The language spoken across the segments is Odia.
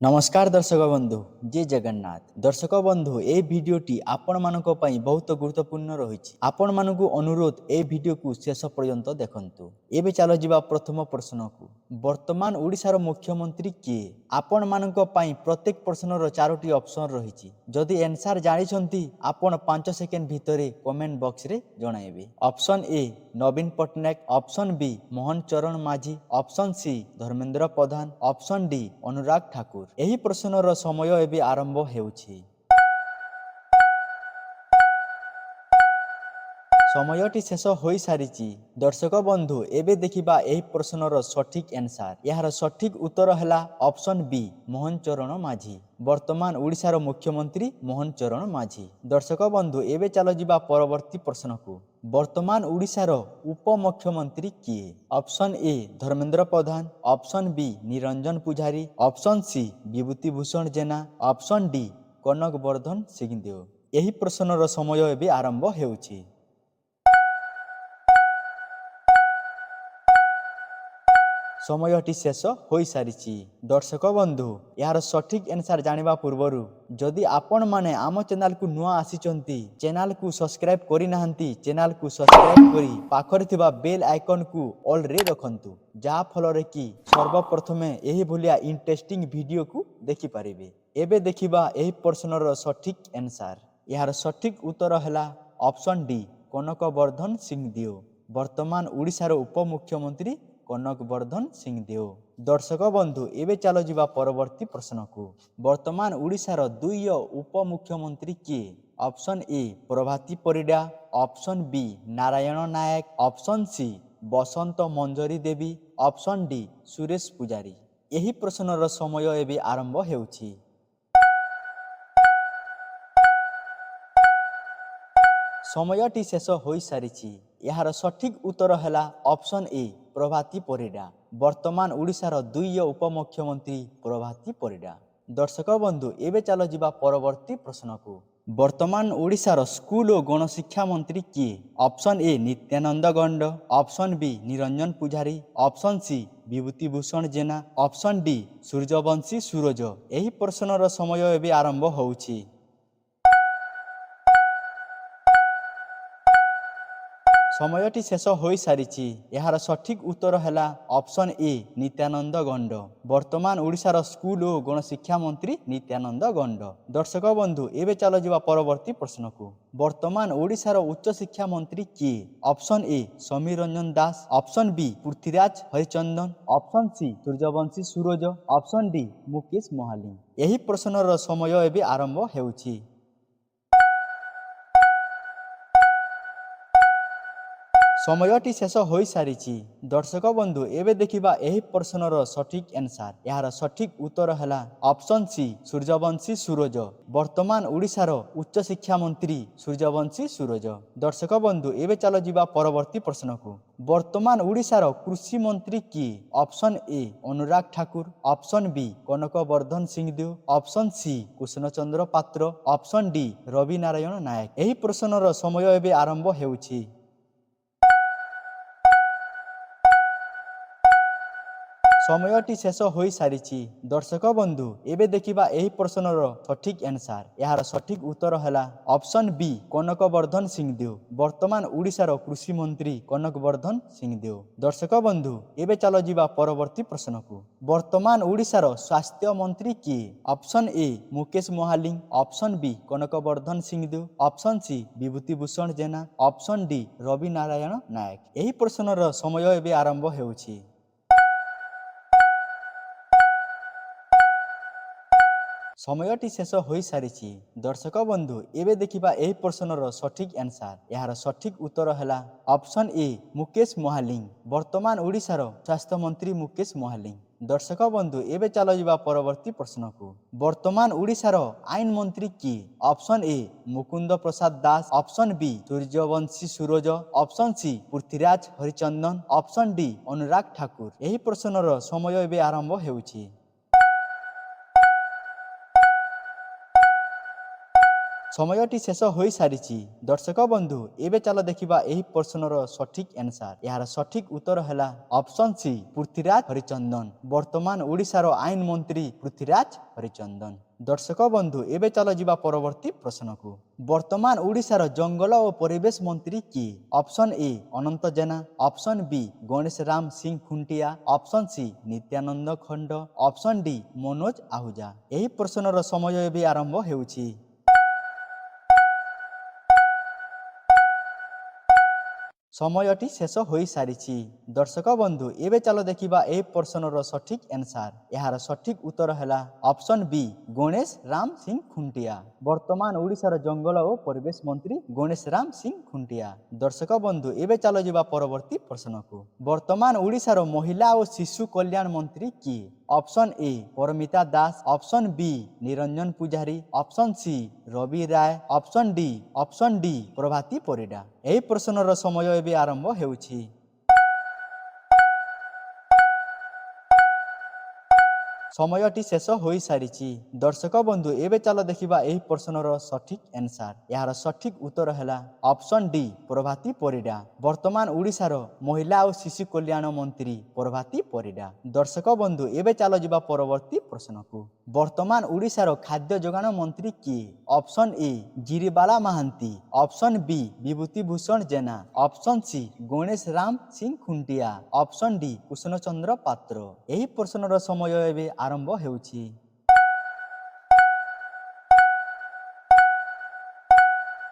नमस्कार दर्शक बंधु जय जगन्नाथ दर्शक बंधु ए भिडियोटी आपण मानक पई बहुत गुरुत्वपूर्ण रही आपण मानकु अनुरोध ए भिडियो को शेष पर्यंत देखंतु। एबे चलो जिबा प्रथम प्रश्न को वर्तमान ओडिशार मुख्यमंत्री किए आपण मानक पई प्रत्येक प्रश्नर चारोटी ऑप्शन रही जदि आंसर जानिछंती आपण 5 सेकेंड भितरे कमेंट बॉक्स रे जणाइबे। Option A Naveen Patnaik, option B Mohan Charan Majhi, option C Dharmendra Pradhan, option D Anurag Thakur. एही प्रश्नर समय एबे आरंभ हेउछि। समयटी शेष हो सारी दर्शक बंधु एबे देखिबा एही प्रश्नर सठिक आंसर। यार सठिक उत्तर है ऑप्शन बी मोहन चरण माझी। वर्तमान ओडिशार मुख्यमंत्री मोहन चरण माझी। दर्शक बंधु एबे चलो जिबा परवर्ती प्रश्न को वर्तमान ओडिशार उपमुख्यमंत्री किए। Option A Dharmendra Pradhan, option B Niranjan Pujari, option C Bibhuti Bhushan Jena, option D Kanak Vardhan Singhdeo. एही प्रश्नर समय एबे आरंभ हेउछि। समयटी शेष हो सारी दर्शक बंधु यार सठिक आंसर जानिबा पूर्वरु जदि आपण माने आम चैनल को नुआ आसीचंती चैनल को सब्सक्राइब करि नाहंती चैनल को सब्सक्राइब करी पाखरे थिबा बेल आइकन को ऑल रे रखंतु जहा फल रे कि सर्वप्रथमे एही भलिया इंटरेस्टिंग वीडियो को देखि परिबे। एबे देखिबा एही प्रश्नर सठिक आंसर। यार सठिक उत्तर हैला ऑप्शन डी कनक वर्धन सिंहदेव। वर्तमान ओडिशार उपमुख्यमंत्री कनक वर्धन सिंहदेव। दर्शक बंधु एबे चलो जिबा परवर्ती प्रश्न को वर्तमान ओडिशार दुई उपमुख्यमंत्री किए। Option A Prabhati Parida, option B Narayan Nayak, option C Basanta Manjari Devi, option D Suresh Pujari. एही प्रश्नर समय एबे आरंभ हेउछि। समयटी शेष हो सारी यार सठिक उत्तर है ऑप्शन ए प्रभाती परिडा। वर्तमान ओडिशार दुई उपमुख्यमंत्री प्रभाती परिडा। दर्शक बंधु एबे चलो जिबा परवर्ती प्रश्न को वर्तमान ओडिशार स्कूल और गणशिक्षा मंत्री किए। Option A Nityananda Gond, option B Niranjan Pujari, option C Bibhuti Bhushan Jena, option D Suryabanshi Suraj. एही प्रश्नर समय एबे आरंभ होउछि। समयटी शेष हो सारी यार सठिक उत्तर है ऑप्शन ए नित्यानंद गंड। वर्तमान ओडिशार स्कूल और गणशिक्षा मंत्री नित्यानंद गंड। दर्शक बंधु एबे चलो जिबा परवर्ती प्रश्न को वर्तमान ओडिशार उच्च शिक्षा मंत्री किए। Option A Samir Ranjan Das, option B Prithviraj Harichandan, option C Suryabanshi Suraj, option D Mukesh Mohali. एही प्रश्नर समय एबे आरंभ हेउछि। समयटी शेष हो सारी दर्शक बंधु एबे देखिबा एही प्रश्नर सठिक आंसर। यार सठिक उत्तर है ऑप्शन सी सूर्यवंशी सूरज। वर्तमान ओडिशार उच्च शिक्षा मंत्री सूर्यवंशी सूरज। दर्शक बंधु एबे चलो जिबा परवर्ती प्रश्न को वर्तमान ओडिशार कृषि मंत्री किए। Option A Anurag Thakur, option B Kanak Vardhan Singh Deo, option C Krushna Chandra Patra, option D Rabi Narayan Naik. एही प्रश्नर समय एबे आरंभ हेउछि। समयटी शेष हो सारी दर्शक बंधु एबे देखिबा एही प्रश्नर सठिक आंसर। यार सठिक उत्तर है ऑप्शन बी कनक वर्धन सिंहदेव। वर्तमान ओडिशार कृषि मंत्री कनक वर्धन सिंहदेव। दर्शक बंधु एबे चलो जिबा परवर्ती प्रश्न को वर्तमान ओडिशार स्वास्थ्य मंत्री किए। Option A Mukesh Mohali, option B Kanak Vardhan Singh Deo, option C Bibhuti Bhushan Jena, option D Rabi Narayan Naik. एही प्रश्नर समय एबे आरंभ हेउछि। समयटी शेष हो सारी दर्शक बंधु एबे देखिबा एही प्रश्नर सठिक आंसर। यार सठिक उत्तर है ऑप्शन ए मुकेश मोहाली। वर्तमान ओडिशार स्वास्थ्य मंत्री मुकेश मोहाली। दर्शक बंधु एबे चलो जिबा परवर्ती प्रश्न को वर्तमान ओडिशार आईन मंत्री किए। Option A Mukund Prasad Das, option B Suryabanshi Suraj, option C Prithviraj Harichandan, option D Anurag Thakur. एही प्रश्नर समय एबे आरंभ हेउछि। ସମୟଟି ଶେଷ ହୋଇସାରିଛି। ଦର୍ଶକ ବନ୍ଧୁ ଏବେ ଚାଲ ଦେଖିବା ଏହି ପ୍ରଶ୍ନର ସଠିକ୍ ଆନ୍ସର। ଏହାର ସଠିକ୍ ଉତ୍ତର ହେଲା ଅପସନ୍ ସି ପୃଥ୍ୱୀରାଜ ହରିଚନ୍ଦନ। ବର୍ତ୍ତମାନ ଓଡ଼ିଶାର ଆଇନ ମନ୍ତ୍ରୀ ପୃଥ୍ୱୀରାଜ ହରିଚନ୍ଦନ। ଦର୍ଶକ ବନ୍ଧୁ ଏବେ ଚାଲ ଯିବା ପରବର୍ତ୍ତୀ ପ୍ରଶ୍ନକୁ। ବର୍ତ୍ତମାନ ଓଡ଼ିଶାର ଜଙ୍ଗଲ ଓ ପରିବେଶ ମନ୍ତ୍ରୀ କିଏ? Option A Ananta Jena, option B Ganesh Ram Singh Khuntia, option C Nityananda Khanda, option D Manoj Ahuja. ଏହି ପ୍ରଶ୍ନର ସମୟ ଏବେ ଆରମ୍ଭ ହେଉଛି। ସମୟଟି ଶେଷ ହୋଇସାରିଛି। ଦର୍ଶକ ବନ୍ଧୁ ଏବେ ଚାଲ ଦେଖିବା ଏହି ପ୍ରଶ୍ନର ସଠିକ୍ ଆନ୍ସର। ଏହାର ସଠିକ୍ ଉତ୍ତର ହେଲା ଅପସନ୍ ବି ଗଣେଶ ରାମ ସିଂ ଖୁଣ୍ଟିଆ। ବର୍ତ୍ତମାନ ଓଡ଼ିଶାର ଜଙ୍ଗଲ ଓ ପରିବେଶ ମନ୍ତ୍ରୀ ଗଣେଶ ରାମ ସିଂ ଖୁଣ୍ଟିଆ। ଦର୍ଶକ ବନ୍ଧୁ ଏବେ ଚାଲ ଯିବା ପରବର୍ତ୍ତୀ ପ୍ରଶ୍ନକୁ। ବର୍ତ୍ତମାନ ଓଡ଼ିଶାର ମହିଳା ଓ ଶିଶୁ କଲ୍ୟାଣ ମନ୍ତ୍ରୀ କିଏ? Option A Paramita Das, option B Niranjan Pujari, option C Rabi Ray, option D Prabhati Parida. ଏହି ପ୍ରଶ୍ନର ସମୟ ଏବେ ଆରମ୍ଭ ହେଉଛି। ସମୟଟି ଶେଷ ହୋଇସାରିଛି। ଦର୍ଶକ ବନ୍ଧୁ ଏବେ ଚାଲ ଦେଖିବା ଏହି ପ୍ରଶ୍ନର ସଠିକ୍ ଆନ୍ସର। ଏହାର ସଠିକ୍ ଉତ୍ତର ହେଲା ଅପସନ୍ ଡି ପ୍ରଭାତୀ ପରିଡ଼ା। ବର୍ତ୍ତମାନ ଓଡ଼ିଶାର ମହିଳା ଓ ଶିଶୁ କଲ୍ୟାଣ ମନ୍ତ୍ରୀ ପ୍ରଭାତୀ ପରିଡ଼ା। ଦର୍ଶକ ବନ୍ଧୁ ଏବେ ଚାଲ ଯିବା ପରବର୍ତ୍ତୀ ପ୍ରଶ୍ନକୁ। ବର୍ତ୍ତମାନ ଓଡ଼ିଶାର ଖାଦ୍ୟ ଯୋଗାଣ ମନ୍ତ୍ରୀ କିଏ? Option A Giribala Mohanty, option B Bibhuti Bhushan Jena, option C Ganesh Ram Singh Khuntia, option D Krushna Chandra Patra. ଏହି ପ୍ରଶ୍ନର ସମୟ ଏବେ ଆରମ୍ଭ ହେଉଛି।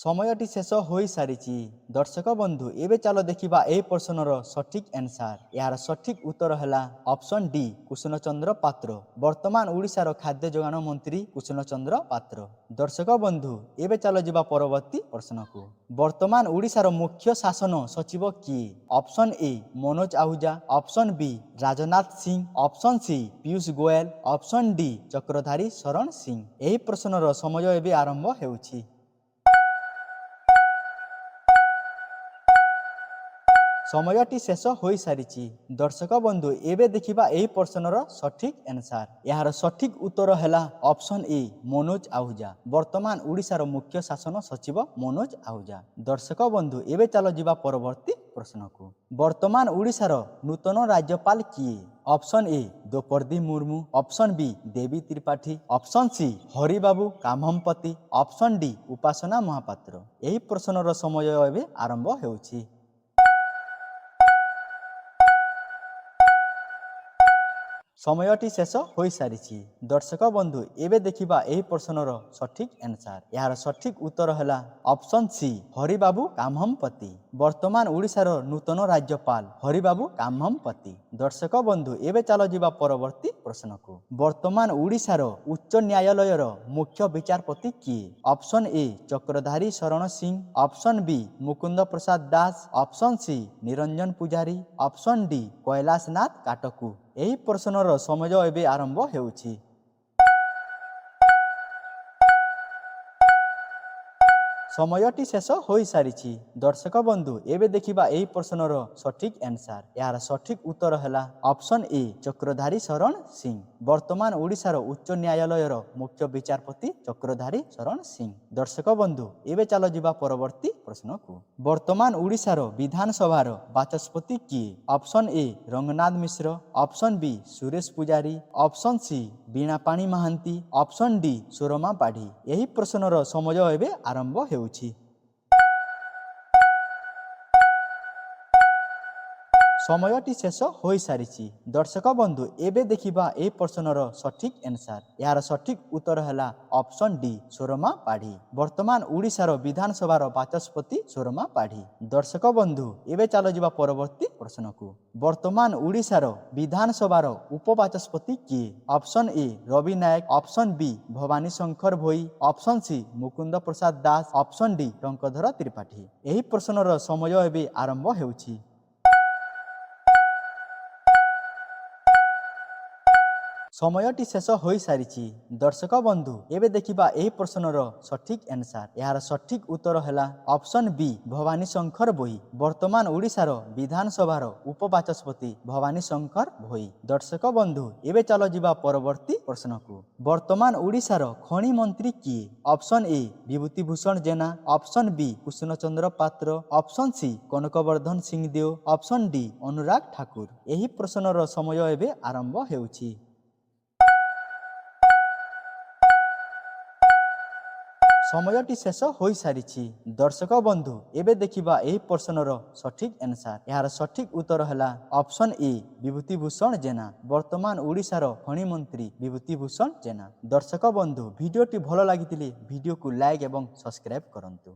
ସମୟଟି ଶେଷ ହୋଇସାରିଛି। ଦର୍ଶକ ବନ୍ଧୁ ଏବେ ଚାଲ ଦେଖିବା ଏହି ପ୍ରଶ୍ନର ସଠିକ୍ ଆନ୍ସର। ଏହାର ସଠିକ୍ ଉତ୍ତର ହେଲା ଅପସନ୍ ଡି କୃଷ୍ଣ ଚନ୍ଦ୍ର ପାତ୍ର। ବର୍ତ୍ତମାନ ଓଡ଼ିଶାର ଖାଦ୍ୟ ଯୋଗାଣ ମନ୍ତ୍ରୀ କୃଷ୍ଣ ଚନ୍ଦ୍ର ପାତ୍ର। ଦର୍ଶକ ବନ୍ଧୁ ଏବେ ଚାଲ ଯିବା ପରବର୍ତ୍ତୀ ପ୍ରଶ୍ନକୁ। ବର୍ତ୍ତମାନ ଓଡ଼ିଶାର ମୁଖ୍ୟ ଶାସନ ସଚିବ କିଏ? Option A Manoj Ahuja, option B Rajnath Singh, option C Piyush Goyal, option D Chakradhari Sharan Singh. ଏହି ପ୍ରଶ୍ନର ସମୟ ଏବେ ଆରମ୍ଭ ହେଉଛି। ସମୟଟି ଶେଷ ହୋଇସାରିଛି। ଦର୍ଶକ ବନ୍ଧୁ ଏବେ ଦେଖିବା ଏହି ପ୍ରଶ୍ନର ସଠିକ୍ ଆନ୍ସର। ଏହାର ସଠିକ୍ ଉତ୍ତର ହେଲା ଅପସନ୍ ଏ ମନୋଜ ଆହୁଜା। ବର୍ତ୍ତମାନ ଓଡ଼ିଶାର ମୁଖ୍ୟ ଶାସନ ସଚିବ ମନୋଜ ଆହୁଜା। ଦର୍ଶକ ବନ୍ଧୁ ଏବେ ଚାଲ ଯିବା ପରବର୍ତ୍ତୀ ପ୍ରଶ୍ନକୁ। ବର୍ତ୍ତମାନ ଓଡ଼ିଶାର ନୂତନ ରାଜ୍ୟପାଳ କିଏ? Option A Draupadi Murmu, option B Debi Tripathy, option C Haribabu Kambhampati, option D Upasana Mohapatra. ଏହି ପ୍ରଶ୍ନର ସମୟ ଏବେ ଆରମ୍ଭ ହେଉଛି। ସମୟଟି ଶେଷ ହୋଇସାରିଛି। ଦର୍ଶକ ବନ୍ଧୁ ଏବେ ଦେଖିବା ଏହି ପ୍ରଶ୍ନର ସଠିକ୍ ଆନ୍ସର। ଏହାର ସଠିକ୍ ଉତ୍ତର ହେଲା ଅପସନ୍ ସି ହରିବାବୁ କାମହମ୍ପତି। ବର୍ତ୍ତମାନ ଓଡ଼ିଶାର ନୂତନ ରାଜ୍ୟପାଳ ହରିବାବୁ କାମହମ୍ପତି। ଦର୍ଶକ ବନ୍ଧୁ ଏବେ ଚାଲ ଯିବା ପରବର୍ତ୍ତୀ ପ୍ରଶ୍ନକୁ। ବର୍ତ୍ତମାନ ଓଡ଼ିଶାର ଉଚ୍ଚ ନ୍ୟାୟାଳୟର ମୁଖ୍ୟ ବିଚାରପତି କିଏ? Option A Chakradhari Sharan Singh, option B Mukunda Prasad Das, option C Niranjan Pujari, option D Kailash Nath Katju. ଏହି ପ୍ରଶ୍ନର ସମୟ ଏବେ ଆରମ୍ଭ ହେଉଛି। ସମୟଟି ଶେଷ ହୋଇସାରିଛି। ଦର୍ଶକ ବନ୍ଧୁ ଏବେ ଦେଖିବା ଏହି ପ୍ରଶ୍ନର ସଠିକ୍ ଆନ୍ସର। ଏହାର ସଠିକ୍ ଉତ୍ତର ହେଲା ଅପସନ୍ ଏ ଚକ୍ରଧାରୀ ଶରଣ ସିଂ। ବର୍ତ୍ତମାନ ଓଡ଼ିଶାର ଉଚ୍ଚ ନ୍ୟାୟାଳୟର ମୁଖ୍ୟ ବିଚାରପତି ଚକ୍ରଧାରୀ ଶରଣ ସିଂ। ଦର୍ଶକ ବନ୍ଧୁ ଏବେ ଚାଲ ଯିବା ପରବର୍ତ୍ତୀ ପ୍ରଶ୍ନକୁ। ବର୍ତ୍ତମାନ ଓଡ଼ିଶାର ବିଧାନସଭାର ବାଚସ୍ପତି କିଏ? ଅପସନ୍ ଏ Ranganath Mishra, option B Suresh Pujari, option C Binapani Mohanty, option D Surama Padhi. ଏହି ପ୍ରଶ୍ନର ସମୟ ଏବେ ଆରମ୍ଭ ହେଉଛି। ସମୟଟି ଶେଷ ହୋଇସାରିଛି। ଦର୍ଶକ ବନ୍ଧୁ ଏବେ ଦେଖିବା ଏହି ପ୍ରଶ୍ନର ସଠିକ୍ ଆନ୍ସର। ଏହାର ସଠିକ୍ ଉତ୍ତର ହେଲା ଅପସନ୍ ଡି ସୁରମା ପାଢ଼ୀ। ବର୍ତ୍ତମାନ ଓଡ଼ିଶାର ବିଧାନସଭାର ବାଚସ୍ପତି ସୁରମା ପାଢ଼ୀ। ଦର୍ଶକ ବନ୍ଧୁ ଏବେ ଚାଲ ଯିବା ପରବର୍ତ୍ତୀ ପ୍ରଶ୍ନକୁ। ବର୍ତ୍ତମାନ ଓଡ଼ିଶାର ବିଧାନସଭାର ଉପବାଚସ୍ପତି କିଏ? Option A Rabi Nayak, option B Bhabani Shankar Bhoi, option C Mukunda Prasad Das, option D Tankadhar Tripathi. ଏହି ପ୍ରଶ୍ନର ସମୟ ଏବେ ଆରମ୍ଭ ହେଉଛି। ସମୟଟି ଶେଷ ହୋଇସାରିଛି। ଦର୍ଶକ ବନ୍ଧୁ ଏବେ ଦେଖିବା ଏହି ପ୍ରଶ୍ନର ସଠିକ୍ ଆନ୍ସର। ଏହାର ସଠିକ୍ ଉତ୍ତର ହେଲା ଅପସନ୍ ବି ଭବାନୀ ଶଙ୍କର ଭୋଇ। ବର୍ତ୍ତମାନ ଓଡ଼ିଶାର ବିଧାନସଭାର ଉପବାଚସ୍ପତି ଭବାନୀ ଶଙ୍କର ଭୋଇ। ଦର୍ଶକ ବନ୍ଧୁ ଏବେ ଚାଲ ଯିବା ପରବର୍ତ୍ତୀ ପ୍ରଶ୍ନକୁ। ବର୍ତ୍ତମାନ ଓଡ଼ିଶାର ଖଣି ମନ୍ତ୍ରୀ କିଏ? Option A Bibhutibhushan Jena, option B Krushnachandra Patra, option C Kanakvardhan Singhdeo, option D Anurag Thakur. ଏହି ପ୍ରଶ୍ନର ସମୟ ଏବେ ଆରମ୍ଭ ହେଉଛି। ସମୟଟି ଶେଷ ହୋଇସାରିଛି। ଦର୍ଶକ ବନ୍ଧୁ ଏବେ ଦେଖିବା ଏହି ପ୍ରଶ୍ନର ସଠିକ୍ ଆନ୍ସର। ଏହାର ସଠିକ୍ ଉତ୍ତର ହେଲା ଅପସନ୍ ଏ ବିଭୂତିଭୂଷଣ ଜେନା। ବର୍ତ୍ତମାନ ଓଡ଼ିଶାର ଖଣି ମନ୍ତ୍ରୀ ବିଭୂତିଭୂଷଣ ଜେନା। ଦର୍ଶକ ବନ୍ଧୁ ଭିଡ଼ିଓଟି ଭଲ ଲାଗିଥିଲେ ଭିଡ଼ିଓକୁ ଲାଇକ୍ ଏବଂ ସବସ୍କ୍ରାଇବ୍ କରନ୍ତୁ।